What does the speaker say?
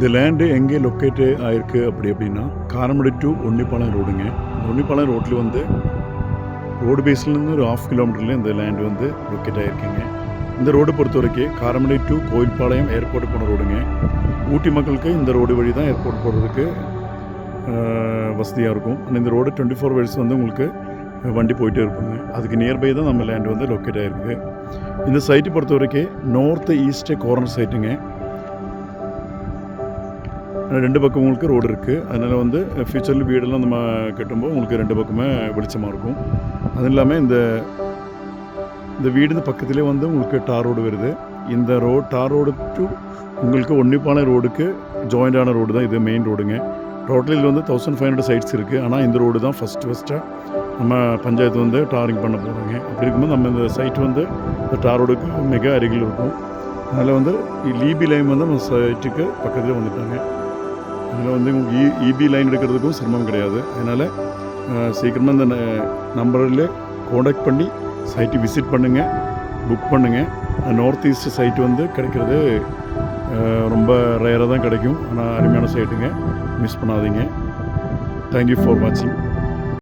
இந்த லேண்டு எங்கே லொக்கேட்டு ஆயிருக்கு அப்படின்னா காரமடை டு ஒன்னிப்பாளையம் ரோடுங்க. ஒன்னிப்பாளையம் ரோட்டில் வந்து ரோடு பேஸ்லேருந்து ஒரு 1/2 கிலோமீட்டரில் இந்த லேண்டு வந்து லொக்கேட் ஆகிருக்குங்க. இந்த ரோடு பொறுத்த வரைக்கும் காரமடை டு கோயில்பாளையம் ஏர்போர்ட் போன ரோடுங்க. ஊட்டி மக்களுக்கு இந்த ரோடு வழி தான் ஏர்போர்ட் போகிறதுக்கு வசதியாக இருக்கும். ஆனால் இந்த ரோடு 24 ஹவர்ஸ் வந்து உங்களுக்கு வண்டி போயிட்டே இருக்குங்க. அதுக்கு நியர்பை தான் நம்ம லேண்டு வந்து லொக்கேட் ஆகிருக்கு. இந்த சைட்டு பொறுத்த வரைக்கும் நார்த்து ஈஸ்ட்டு கார்னர் சைட்டுங்க. 2 பக்கம் உங்களுக்கு ரோடு இருக்குது. அதனால் வந்து ஃப்யூச்சரில் வீடெல்லாம் நம்ம கட்டும்போது உங்களுக்கு 2 பக்கமே வெளிச்சமாக இருக்கும். அது இல்லாமல் இந்த வீடு பக்கத்துலேயே வந்து உங்களுக்கு டார் ரோடு வருது. இந்த டார் ரோடு டு உங்களுக்கு ஒன்னிப்பாளையம் ரோடுக்கு ஜாயிண்டான ரோடு தான் இது மெயின் ரோடுங்க. டோட்டல் இதில் வந்து 1500 சைட்ஸ் இருக்குது. ஆனால் இந்த ரோடு தான் ஃபஸ்ட்டாக நம்ம பஞ்சாயத்து வந்து டாரிங் பண்ண போகிறாங்க. அப்படி இருக்கும்போது நம்ம இந்த சைட் வந்து இந்த டார் ரோடுக்கு மிக அருகில் இருக்கும். அதில் வந்து ஈபி லைன் வந்து நம்ம சைட்டுக்கு பக்கத்துலேயே வந்துட்டாங்க. அதில் வந்து உங்களுக்கு இபி லைன் எடுக்கிறதுக்கும் சிரமம் கிடையாது. அதனால் சீக்கிரமாக இந்த நம்பரில் காண்டாக்ட் பண்ணி சைட்டு விசிட் பண்ணுங்கள், புக் பண்ணுங்கள். நார்த் ஈஸ்ட் சைட்டு வந்து கிடைக்கிறது ரொம்ப ரேராக தான் கிடைக்கும். ஆனால் அருமையான சைட்டுங்க, மிஸ் பண்ணாதீங்க. தேங்க்யூ ஃபார் வாட்சிங்.